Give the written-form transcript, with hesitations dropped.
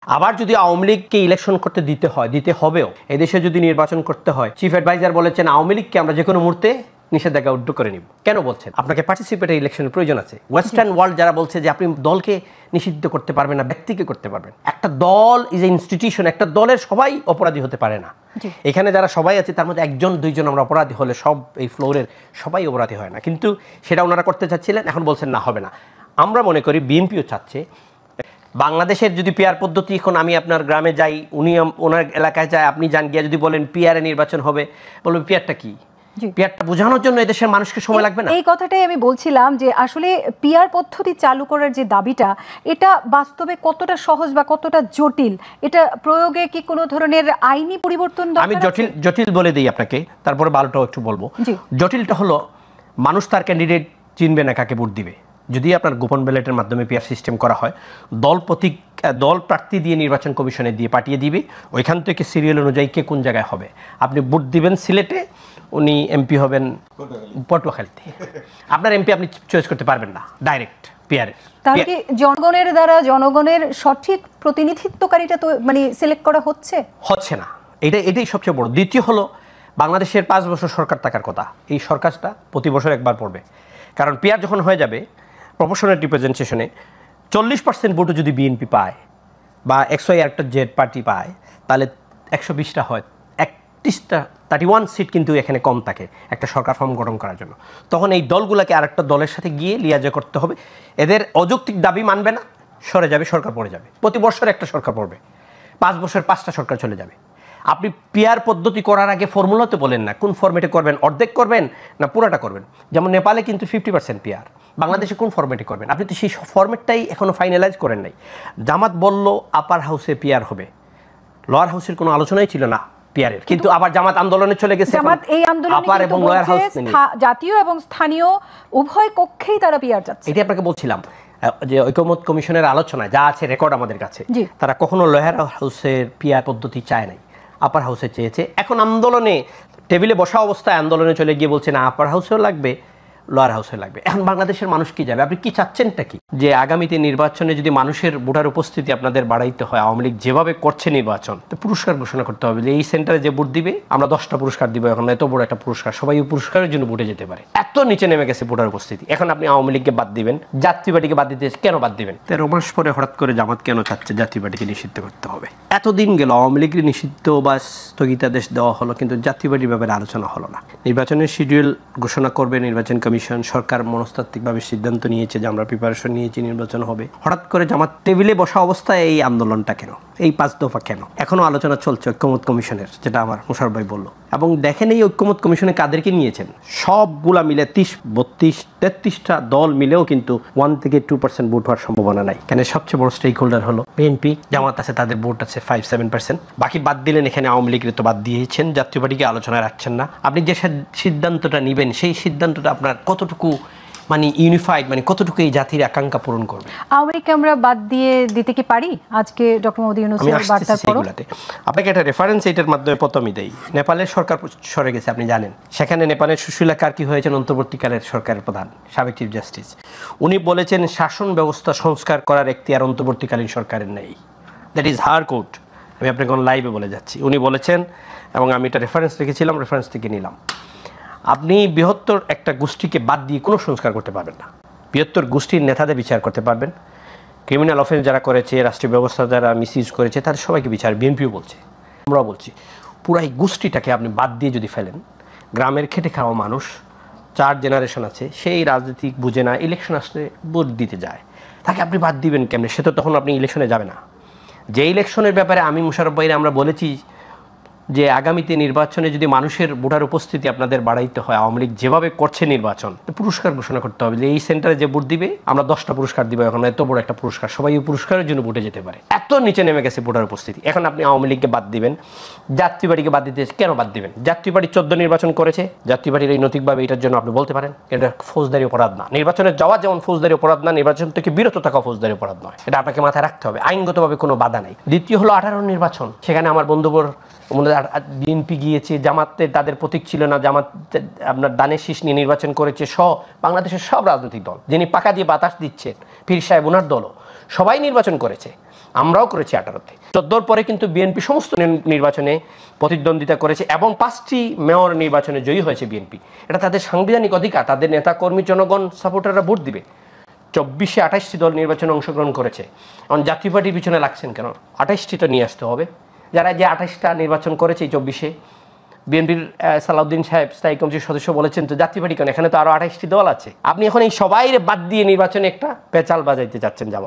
আবার যদি আওয়ামী লীগকে ইলেকশন করতে দিতে হবেও এদেশে যদি নির্বাচন করতে হয়, চিফ অ্যাডভাইজার বলেছেন আওয়ামী লীগকে আমরা যে কোনো মুহূর্তে নিষেধাজ্ঞা উড্ড করে নিব। কেন বলছেন? আপনাকে পার্টিসিপেটরি ইলেকশনের প্রয়োজন আছে। ওয়েস্টার্ন ওয়ার্ল্ড যারা বলছে যে আপনি দলকে নিষিদ্ধ করতে পারবেন না, ব্যক্তিকে করতে পারবেন। একটা দল ইজ এ ইনস্টিটিউশন, একটা দলের সবাই অপরাধী হতে পারে না। এখানে যারা সবাই আছে তার মধ্যে একজন দুইজন আমরা অপরাধী হলে সব এই ফ্লোরের সবাই অপরাধী হয় না, কিন্তু সেটা ওনারা করতে চাচ্ছিলেন, এখন বলছেন না, হবে না। আমরা মনে করি বিএনপিও চাচ্ছে বাংলাদেশের যদি পিআর পদ্ধতি, এখন আমি আপনার গ্রামে যাই, উনি ওনার এলাকায় যায়, আপনি যান, গিয়ে যদি বলেন পিআরে নির্বাচন হবে, বলবেন পিআরটা কি? পিআরটা বোঝানোর জন্য এদেশের মানুষকে সময় লাগবে না? এই কথাটাই আমি বলছিলাম যে আসলে পিআর পদ্ধতি চালু করার যে দাবিটা, এটা বাস্তবে কতটা সহজ বা কতটা জটিল, এটা প্রয়োগে কি কোনো ধরনের আইনি পরিবর্তন দরকার? আমি জটিল বলে দিই আপনাকে, তারপরে ভালোটাও একটু বলবো। জটিলটা হলো মানুষ তার ক্যান্ডিডেট চিনবে না, কাকে ভোট দিবে। যদি আপনার গোপন ব্যালটের মাধ্যমে পিআর সিস্টেম করা হয়, দল প্রার্থী দিয়ে নির্বাচন কমিশনে দিয়ে পাঠিয়ে দিবে, ওইখান থেকে সিরিয়াল অনুযায়ী কে কোন জায়গায় হবে। আপনি ভোট দিবেন সিলেটে, উনি এমপি হবেন পটুয়াখালীতে। আপনার এমপি আপনি চয়েস করতে পারবেন না ডাইরেক্ট পিআরে। তাহলে কি জনগণের দ্বারা জনগণের সঠিক প্রতিনিধিত্বকারীটা তো মানে সিলেক্ট করা হচ্ছে না। এটাই সবচেয়ে বড়। দ্বিতীয় হলো বাংলাদেশের 5 বছর সরকার থাকার কথা, এই সরকারটা প্রতি বছর একবার পড়বে। কারণ পিআর যখন হয়ে যাবে প্রপোর্শনাল রিপ্রেজেন্টেশনে 40% ভোটও যদি বিএনপি পায় বা একটা জেড পার্টি পায়, তাহলে 120টা হয়, 31 সিট কিন্তু এখানে কম থাকে একটা সরকার ফর্ম গঠন করার জন্য। তখন এই দলগুলোকে আরেকটা দলের সাথে গিয়ে লিয়াজা করতে হবে। এদের অযৌক্তিক দাবি মানবে না, সরে যাবে, সরকার পড়ে যাবে। প্রতি বছর একটা সরকার পড়বে, 5 বছর 5টা সরকার চলে যাবে। আপনি পিআর পদ্ধতি করার আগে ফর্মুলাতে বলেন না কোন ফরম্যাটে করবেন, অর্ধেক করবেন না পুরাটা করবেন। যেমন নেপালে কিন্তু 50% পিআর, বাংলাদেশে কোন ফরম্যাটে করবেন? আপনি তো সেই ফরম্যাটটাই এখনো ফাইনালাইজ করেন নাই। জামাত বলল আপার হাউসে পিআর হবে, লোয়ার হাউসের কোনো আলোচনাই ছিল না পিআরের, কিন্তু আবার জামাত আন্দোলনে চলে গেছে। জামাত এই আন্দোলনে আপার এবং লোয়ার হাউস জাতীয় এবং স্থানীয় উভয় কক্ষেই তারা পিআর চাচ্ছে। এটা আপনাকে বলছিলাম যে ঐকমত্য কমিশনের আলোচনায় যা আছে রেকর্ড আমাদের কাছে, তারা কখনো লোয়ার হাউসের পিআর পদ্ধতি চায় নাই, আপার হাউসে চেয়েছে। এখন আন্দোলনে টেবিলে বসা অবস্থায় আন্দোলনে চলে গিয়ে বলছে না আপার হাউসেও লাগবে, লোয়ার হাউসে লাগবে। এখন বাংলাদেশের মানুষ কি যাবে? আপনি কি চাচ্ছেনটা কি? যে আগামীতে নির্বাচনে যদি মানুষের ভোটার উপস্থিতি আপনাদের বাড়াইতে হয়, আওয়ামী লীগ যেভাবে করছে নির্বাচন, তো পুরস্কার ঘোষণা করতে হবে যে এই সেন্টারে যে ভোট দিবে আমরা 10টা পুরস্কার দিব। এখন এত বড় একটা পুরস্কার, সবাই পুরস্কারের জন্য ভোটে যেতে পারে। এত নিচে নেমে গেছে ভোটার উপস্থিতি। এখন আপনি আওয়ামী লীগকে বাদ দিবেন, জাতীয় পার্টিকে বাদ দিতে কেন বাদ দিবেন? 13 মাস পরে হঠাৎ করে জামাত কেন চাচ্ছে জাতীয় পার্টিকে নিষিদ্ধ করতে হবে? এতদিন গেল আওয়ামী লীগের নিষিদ্ধ বা স্থগিতাদেশ দেওয়া হলো, কিন্তু জাতীয় পার্টির ব্যাপারে আলোচনা হলো না। নির্বাচনের শিডিউল ঘোষণা করবে নির্বাচন কমিশন, সরকার মনস্তাত্ত্বিকভাবে সিদ্ধান্ত নিয়েছে যে আমরা প্রিপারেশন নিয়েছি, নির্বাচন হবে। হঠাৎ করে জামাত টেবিলে বসা অবস্থায় এই আন্দোলনটা কেন, এই 5 দফা কেন? এখনো আলোচনা চলছে ঐক্যমত কমিশনের, যেটা আমার মোশাররফ ভাই বলল। এবং দেখেন এই ঐক্যমত কমিশনে কাদেরকে নিয়েছেন, সবগুলা মিলে 30, 32, 33টা দল মিলেও কিন্তু 1 থেকে 2% ভোট হওয়ার সম্ভাবনা নাই। কেন? সবচেয়ে বড় স্টেক হোল্ডার হলো বিএনপি, জামাত আছে, তাদের ভোট আছে 5-7%। বাকি বাদ দিলেন, এখানে আওয়ামী লীগের তো বাদ দিয়েছেন, জাতীয় পার্টিকে আলোচনায় রাখছেন না। আপনি যে সিদ্ধান্তটা নেবেন সেই সিদ্ধান্তটা আপনার কতটুকু মানে ইউনিফাইড, মানে কতটুকু এই জাতির আকাঙ্ক্ষা পূরণ করবে? আওয়ামী লীগকে আমরা বাদ দিয়ে দিতে কি পারি আজকে ডক্টর মোহাম্মদ ইউনূসের বার্তার পর? আপনাকে একটা রেফারেন্স এটার মাধ্যমে প্রথমেই দেই। নেপালের সরকার সরে গেছে, আপনি জানেন। সেখানে নেপালের সুশীলা কার্কি হয়েছেন অন্তর্বর্তীকালের সরকারের প্রধান, সাবেক চিফ জাস্টিস। উনি বলেছেন শাসন ব্যবস্থা সংস্কার করার এখতিয়ার অন্তর্বর্তীকালীন সরকারের নেই। That is her quote. আমি আপনাকে লাইভে বলে যাচ্ছি, উনি বলেছেন, এবং আমি এটা রেফারেন্স রেখেছিলাম, রেফারেন্স থেকে নিলাম। আপনি বৃহত্তর একটা গোষ্ঠীকে বাদ দিয়ে কোনো সংস্কার করতে পারবেন না। বৃহত্তর গোষ্ঠীর নেতাদের বিচার করতে পারবেন, ক্রিমিনাল অফেন্স যারা করেছে, রাষ্ট্রীয় ব্যবস্থা যারা মিসইউজ করেছে, তাদের সবাইকে বিচার। বিএনপিও বলছে, আমরাও বলছি, পুরো এই গোষ্ঠীটাকে আপনি বাদ দিয়ে যদি ফেলেন, গ্রামের খেটে খাওয়া মানুষ 4 জেনারেশন আছে, সেই রাজনীতিক বুঝে না, ইলেকশন আসলে ভোট দিতে যায়, তাকে আপনি বাদ দিবেন কেমনে? সে তো তখন আপনি ইলেকশনে যাবে না। যে ইলেকশনের ব্যাপারে আমি মোশাররফ ভাইরে আমরা বলেছি যে আগামীতে নির্বাচনে যদি মানুষের ভোটার উপস্থিতি আপনাদের বাড়াইতে হয়, আওয়ামী লীগ যেভাবে করছে নির্বাচন, তো পুরস্কার ঘোষণা করতে হবে যে এই সেন্টারে যে ভোট দিবে আমরা 10টা পুরস্কার দিব। এখন এত বড় একটা পুরস্কার, সবাই এই পুরস্কারের জন্য ভোটে যেতে পারে। এত নিচে নেমে গেছে ভোটার উপস্থিতি। এখন আপনি আওয়ামী লীগকে বাদ দিবেন, জাতীয় পার্টিকে বাদ দিতে কেন বাদ দিবেন? জাতীয় পার্টি 14 নির্বাচন করেছে, জাতীয় পার্টির এই নৈতিকভাবে এটার জন্য আপনি বলতে পারেন এটা ফৌজদারি অপরাধ না। নির্বাচনে যাওয়া যেমন ফৌজদারি অপরাধ না, নির্বাচন থেকে বিরত থাকা ফৌজদারি অপরাধ নয়। এটা আপনাকে মাথায় রাখতে হবে, আইনগতভাবে কোনো বাধা নেই। দ্বিতীয় হলো 18 নির্বাচন, সেখানে আমার বন্ধুবর বিএনপি গিয়েছে, জামাতে তাদের প্রতীক ছিল না, জামাত আপনার দানের শীষ নিয়ে নির্বাচন করেছে। বাংলাদেশের সব রাজনৈতিক দল, যিনি পাকা দিয়ে বাতাস দিচ্ছেন, পীর সাহেব ওনার দলও, সবাই নির্বাচন করেছে। আমরাও করেছি 18-তে। 14-র পরে কিন্তু বিএনপি সমস্ত নির্বাচনে প্রতিদ্বন্দ্বিতা করেছে এবং 5টি মেয়র নির্বাচনে জয়ী হয়েছে বিএনপি। এটা তাদের সাংবিধানিক অধিকার, তাদের নেতা কর্মী জনগণ সাপোর্টাররা ভোট দিবে। 24-এ 28টি দল নির্বাচনে অংশগ্রহণ করেছে। এখন জাতীয় পার্টির পিছনে লাগছেন কেন? 28টি তো নিয়ে আসতে হবে। যারা যে 28টা নির্বাচন করেছে এই 24-এ, বিএনপির সালাউদ্দিন সাহেব স্থায়ী কমিটির সদস্য বলেছেন তো জাতীয় পার্টি কেন, এখানে তো আরো 28টি দল আছে। আপনি এখন এই সবাই বাদ দিয়ে নির্বাচনে একটা পেঁচাল বাজাইতে চাচ্ছেন জামাত।